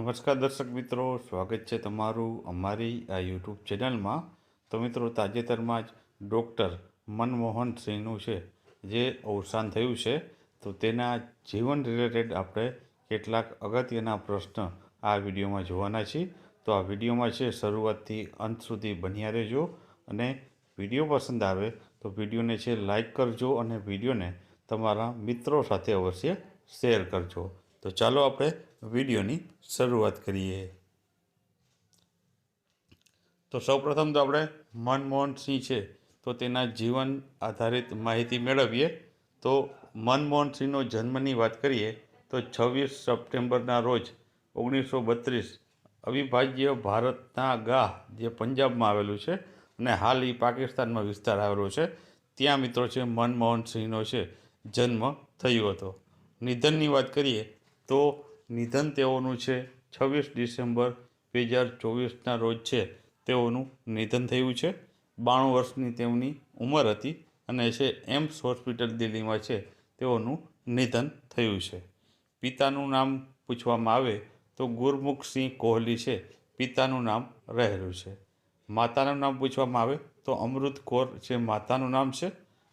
નમસ્કાર દર્શક મિત્રો, સ્વાગત છે તમારું અમારી આ યુટ્યુબ ચેનલમાં. તો મિત્રો, તાજેતરમાં જ ડૉક્ટર મનમોહન સિંહનું છે જે અવસાન થયું છે, તો તેના જીવન રિલેટેડ આપણે કેટલાક અગત્યના પ્રશ્ન આ વિડીયોમાં જોવાના છીએ. તો આ વિડીયોમાં છે શરૂઆતથી અંત સુધી બન્યા રહેજો, અને વિડીયો પસંદ આવે તો વિડીયોને છે લાઈક કરજો અને વિડીયોને તમારા મિત્રો સાથે અવશ્ય શેર કરજો. તો ચાલો આપણે વિડીયોની શરૂઆત કરીએ. તો સૌપ્રથમ તો આપણે મનમોહન સિંહ છે તો તેના જીવન આધારિત માહિતી મેળવીએ. તો મનમોહન સિંહનો જન્મની વાત કરીએ તો 26 સપ્ટેમ્બરના રોજ 1932 અવિભાજ્ય ભારતના ગાહ, જે પંજાબમાં આવેલું છે અને હાલ એ પાકિસ્તાનમાં વિસ્તાર આવેલો છે, ત્યાં મિત્રો છે મનમોહન સિંહનો છે જન્મ થયો હતો. નિધનની વાત કરીએ તો નિધન તેઓનું છે 26 ડિસેમ્બર 2024ના રોજ છે તેઓનું નિધન થયું છે. 92 વર્ષની તેમની ઉંમર હતી અને છે એમ્સ હોસ્પિટલ દિલ્હીમાં છે તેઓનું નિધન થયું છે. પિતાનું નામ પૂછવામાં આવે તો ગુરમુખસિંહ કોહલી છે પિતાનું નામ રહેલું છે. માતાનું નામ પૂછવામાં આવે તો અમૃત કૌર છે માતાનું નામ છે,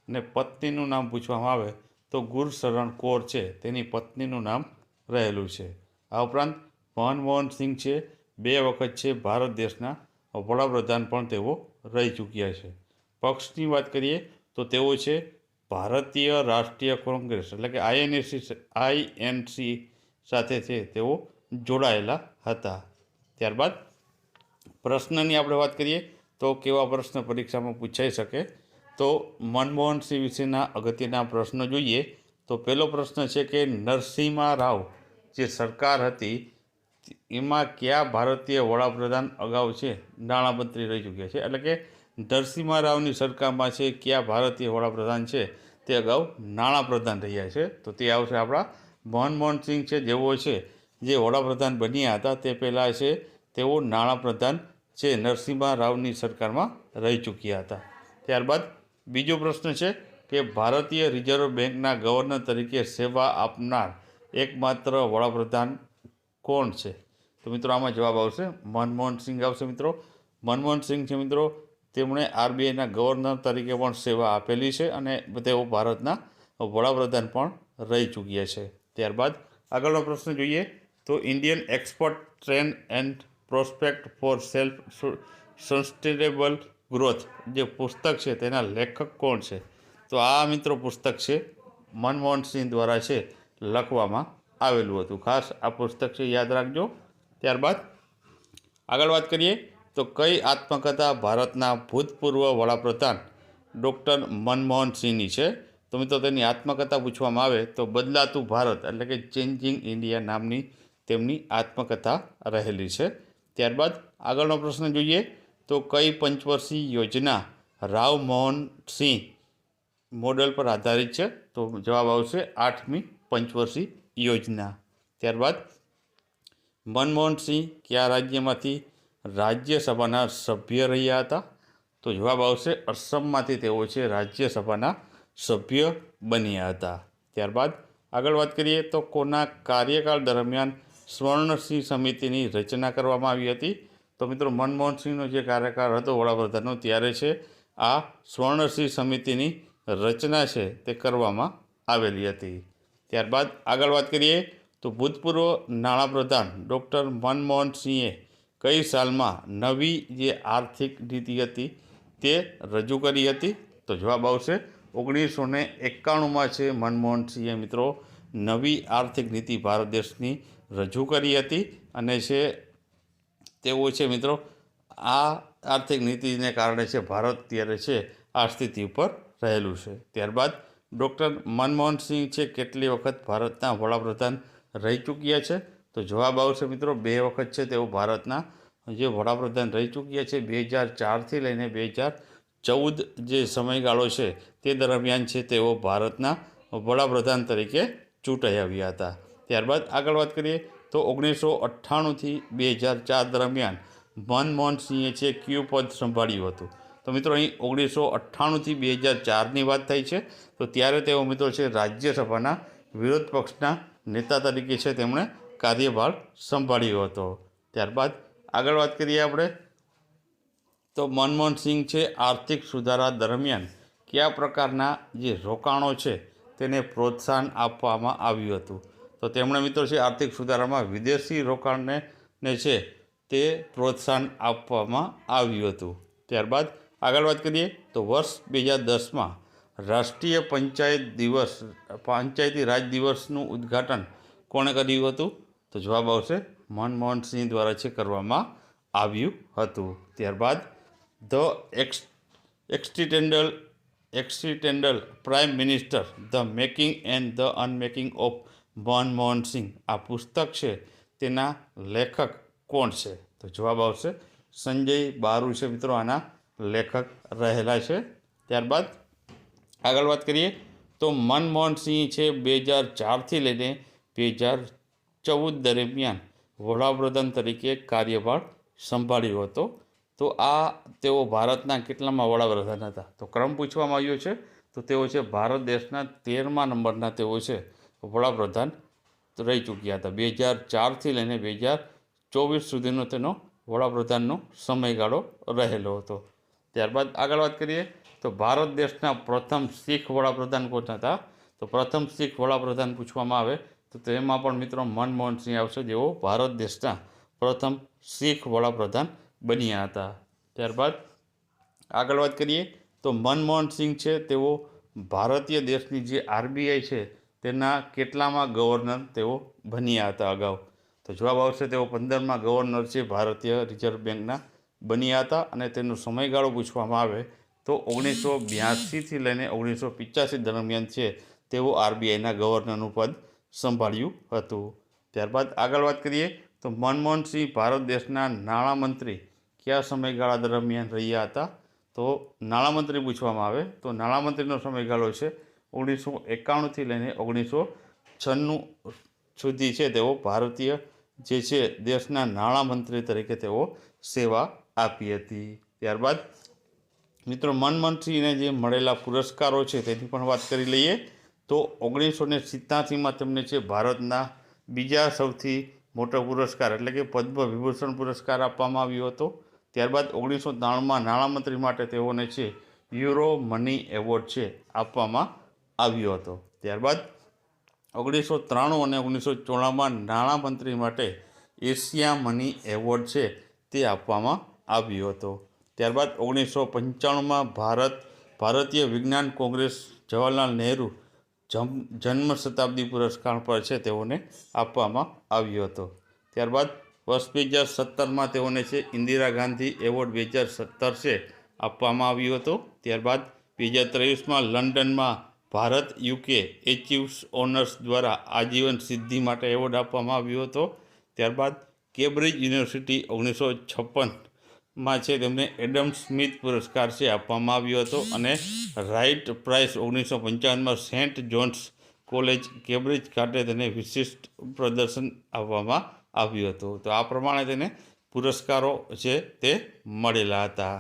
અને પત્નીનું નામ પૂછવામાં આવે તો ગુરશરણ કૌર છે તેની પત્નીનું નામ રહેલું છે. આ ઉપરાંત મનમોહન સિંહ છે 2 વખત છે ભારત દેશના વડાપ્રધાન પણ તેઓ રહી ચૂક્યા છે. પક્ષની વાત કરીએ તો તેઓ છે ભારતીય રાષ્ટ્રીય કોંગ્રેસ એટલે કે આઈએનસી સાથે છે તેઓ જોડાયેલા હતા. ત્યારબાદ પ્રશ્નની આપણે વાત કરીએ તો કેવા પ્રશ્ન પરીક્ષામાં પૂછાઈ શકે, તો મનમોહન સિંહ વિશેના અગત્યના પ્રશ્નો જોઈએ. તો પહેલો પ્રશ્ન છે કે નરસિમ્હા રાવ જે સરકાર હતી એમાં કયા ભારતીય વડાપ્રધાન અગાઉ છે નાણામંત્રી રહી ચૂક્યા છે, એટલે કે નરસિમ્હા રાવની સરકારમાં છે કયા ભારતીય વડાપ્રધાન છે તે અગાઉ નાણાપ્રધાન રહ્યા છે, તો તે આવશે આપણા મનમોહન સિંહ છે. જેઓ છે જે વડાપ્રધાન બન્યા હતા તે પહેલાં છે તેઓ નાણાપ્રધાન છે નરસિમ્હા રાવની સરકારમાં રહી ચૂક્યા હતા. ત્યારબાદ બીજો પ્રશ્ન છે કે ભારતીય રિઝર્વ બેંકના ગવર્નર તરીકે સેવા આપનાર એકમાત્ર વડાપ્રધાન કોણ છે? તો મિત્રો આમાં જવાબ આવશે મનમોહન સિંહ આવશે. મિત્રો મનમોહન સિંહ છે મિત્રો તેમણે આરબીઆઈના ગવર્નર તરીકે પણ સેવા આપેલી છે અને તેઓ ભારતના વડાપ્રધાન પણ રહી ચૂક્યા છે. ત્યારબાદ આગળનો પ્રશ્ન જોઈએ તો Indian export trend and prospect four self sustainable growth જે પુસ્તક છે તેના લેખક કોણ છે? તો આ મિત્રો પુસ્તક છે મનમોહન સિંહ દ્વારા છે લખવામાં આવેલું હતું. ખાસ આ પુસ્તક છે, યાદ રાખજો. ત્યારબાદ આગળ વાત કરીએ તો કઈ આત્મકથા ભારતના ભૂતપૂર્વ વડાપ્રધાન ડૉક્ટર મનમોહન સિંહની છે? તો મિત્રો તેની આત્મકથા પૂછવામાં આવે તો બદલાતું ભારત એટલે કે ચેન્જિંગ ઇન્ડિયા નામની તેમની આત્મકથા રહેલી છે. ત્યારબાદ આગળનો પ્રશ્ન જોઈએ તો કઈ પંચવર્ષીય યોજના રાવ મોહન સિંહ મોડેલ પર આધારિત છે? તો જવાબ આવશે 8મી પંચવર્ષીય યોજના. ત્યારબાદ મનમોહન સિંહ કયા રાજ્યમાંથી રાજ્યસભાના સભ્ય રહ્યા હતા? તો જવાબ આવશે અસમમાંથી તેઓ છે રાજ્યસભાના સભ્ય બન્યા હતા. ત્યારબાદ આગળ વાત કરીએ તો કોના કાર્યકાળ દરમિયાન સ્વર્ણસિંહ સમિતિની રચના કરવામાં આવી હતી? તો મિત્રો મનમોહન સિંહનો જે કાર્યકાળ હતો વડાપ્રધાનનો ત્યારે છે આ સ્વર્ણસિંહ સમિતિની રચના છે તે કરવામાં આવેલી હતી. ત્યારબાદ આગળ વાત કરીએ તો ભૂતપૂર્વ નાણાપ્રધાન ડૉક્ટર મનમોહન સિંહે કઈ સાલમાં નવી જે આર્થિક નીતિ હતી તે રજૂ કરી હતી? તો જવાબ આવશે 1991માં છે મનમોહન સિંહે મિત્રો નવી આર્થિક નીતિ ભારત દેશની રજૂ કરી હતી, અને છે તેઓ છે મિત્રો આ આર્થિક નીતિને કારણે છે ભારત ત્યારે છે આ સ્થિતિ ઉપર રહેલું છે. ત્યારબાદ ડૉક્ટર મનમોહન સિંહ છે કેટલી વખત ભારતના વડાપ્રધાન રહી ચૂક્યા છે? તો જવાબ આવશે મિત્રો 2 વખત છે તેઓ ભારતના જે વડાપ્રધાન રહી ચૂક્યા છે. 2004થી લઈને 2014 જે સમયગાળો છે તે દરમિયાન છે તેઓ ભારતના વડાપ્રધાન તરીકે ચૂંટાઈ આવ્યા હતા. ત્યારબાદ આગળ વાત કરીએ તો 1998થી 2004 દરમિયાન મનમોહન સિંહે છે કયું પદ સંભાળ્યું હતું? તો મિત્રો અહીં 1998થી 2004ની વાત થઈ છે, તો ત્યારે તેઓ મિત્રો છે રાજ્યસભાના વિરોધ પક્ષના નેતા તરીકે છે તેમણે કાર્યભાર સંભાળ્યો હતો. ત્યારબાદ આગળ વાત કરીએ આપણે તો મનમોહન સિંહ છે આર્થિક સુધારા દરમિયાન કયા પ્રકારના જે રોકાણો છે તેને પ્રોત્સાહન આપવામાં આવ્યું હતું. તો તેમણે મિત્રો છે આર્થિક સુધારામાં વિદેશી રોકાણને છે તે પ્રોત્સાહન આપવામાં આવ્યું હતું. ત્યારબાદ આગળ વાત કરીએ તો વર્ષ 2010માં રાષ્ટ્રીય પંચાયતી રાજ દિવસનું ઉદ્ઘાટન કોણે કર્યું હતું? તો જવાબ આવશે મનમોહન સિંહ દ્વારા છે કરવામાં આવ્યું હતું. ત્યારબાદ the accidental prime minister the making and the unmaking of Manmohan Singh આ પુસ્તક છે તેના લેખક કોણ છે? તો જવાબ આવશે સંજય બારુ છે મિત્રો આના લેખક રહેલા છે. ત્યારબાદ આગળ વાત કરીએ તો મનમોહન સિંહ છે 2004થી લઈને 2014 દરમિયાન વડાપ્રધાન તરીકે કાર્યભાર સંભાળ્યો હતો. તો તેઓ ભારતના કેટલામાં વડાપ્રધાન હતા? તો ક્રમ પૂછવામાં આવ્યો છે. તો તેઓ છે ભારત દેશના 13મા નંબરના તેઓ છે વડાપ્રધાન રહી ચૂક્યા હતા. 2004થી લઈને 2024 સુધીનો તેનો વડાપ્રધાનનો સમયગાળો રહેલો હતો. ત્યારબાદ આગળ વાત કરીએ તો ભારત દેશના પ્રથમ શીખ વડાપ્રધાન કોણ હતા? તો પ્રથમ શીખ વડાપ્રધાન પૂછવામાં આવે તો તેમાં પણ મિત્રો મનમોહન સિંહ આવશે, જેઓ ભારત દેશના પ્રથમ શીખ વડાપ્રધાન બન્યા હતા. ત્યારબાદ આગળ વાત કરીએ તો મનમોહન સિંહ છે તેઓ ભારતીય દેશની જે આરબીઆઈ છે તેના કેટલામાં ગવર્નર તેઓ બન્યા હતા અગાઉ? તો જવાબ આવશે તેઓ 15મા ગવર્નર છે ભારતીય રિઝર્વ બેંકના બન્યા હતા. અને તેનો સમયગાળો પૂછવામાં આવે તો 1982થી લઈને 1985 દરમિયાન છે તેઓ આરબીઆઈના ગવર્નરનું પદ સંભાળ્યું હતું. ત્યારબાદ આગળ વાત કરીએ તો મનમોહન સિંહ ભારત દેશના નાણામંત્રી કયા સમયગાળા દરમિયાન રહ્યા હતા? તો નાણામંત્રી પૂછવામાં આવે તો નાણામંત્રીનો સમયગાળો છે 1991થી લઈને 1996 સુધી છે તેઓ ભારતીય જે છે દેશના નાણામંત્રી તરીકે તેઓ સેવા આપી હતી. ત્યારબાદ મિત્રો મનમોહન સિંહને જે મળેલા પુરસ્કારો છે તેની પણ વાત કરી લઈએ તો 1987માં તેમને છે ભારતના બીજા સૌથી મોટો પુરસ્કાર એટલે કે પદ્મ વિભૂષણ પુરસ્કાર આપવામાં આવ્યો હતો. ત્યારબાદ 1993માં નાણામંત્રી માટે તેઓને છે યુરો મની એવોર્ડ છે આપવામાં આવ્યો હતો. ત્યારબાદ 1993 અને 1994માં નાણામંત્રી માટે એશિયા મની એવોર્ડ છે તે આપવામાં આવ્યો હતો. ત્યારબાદ 1995માં ભારતીય વિજ્ઞાન કોંગ્રેસ જવાહરલાલ નહેરુ જન્મ શતાબ્દી પુરસ્કાર પર છે તેઓને આપવામાં આવ્યો હતો. ત્યારબાદ વર્ષ 2017માં તેઓને છે ઇન્દિરા ગાંધી એવોર્ડ 2017 છે આપવામાં આવ્યો હતો. ત્યારબાદ 2023માં લંડનમાં ભારત યુકે એચિવ્સ ઓનર્સ દ્વારા આજીવન સિદ્ધિ માટે એવોર્ડ આપવામાં આવ્યો હતો. ત્યારબાદ કેમ્બ્રિજ યુનિવર્સિટી 1956માં છે તેમને એડમ સ્મિથ પુરસ્કાર છે આપવામાં આવ્યો હતો. અને રાઇટ પ્રાઇઝ 1955માં સેન્ટ જોન્સ કોલેજ કેમ્બ્રિજ ખાતે તેને વિશિષ્ટ પ્રદર્શન આપવામાં આવ્યું હતું. તો આ પ્રમાણે તેને પુરસ્કારો છે તે મળેલા હતા.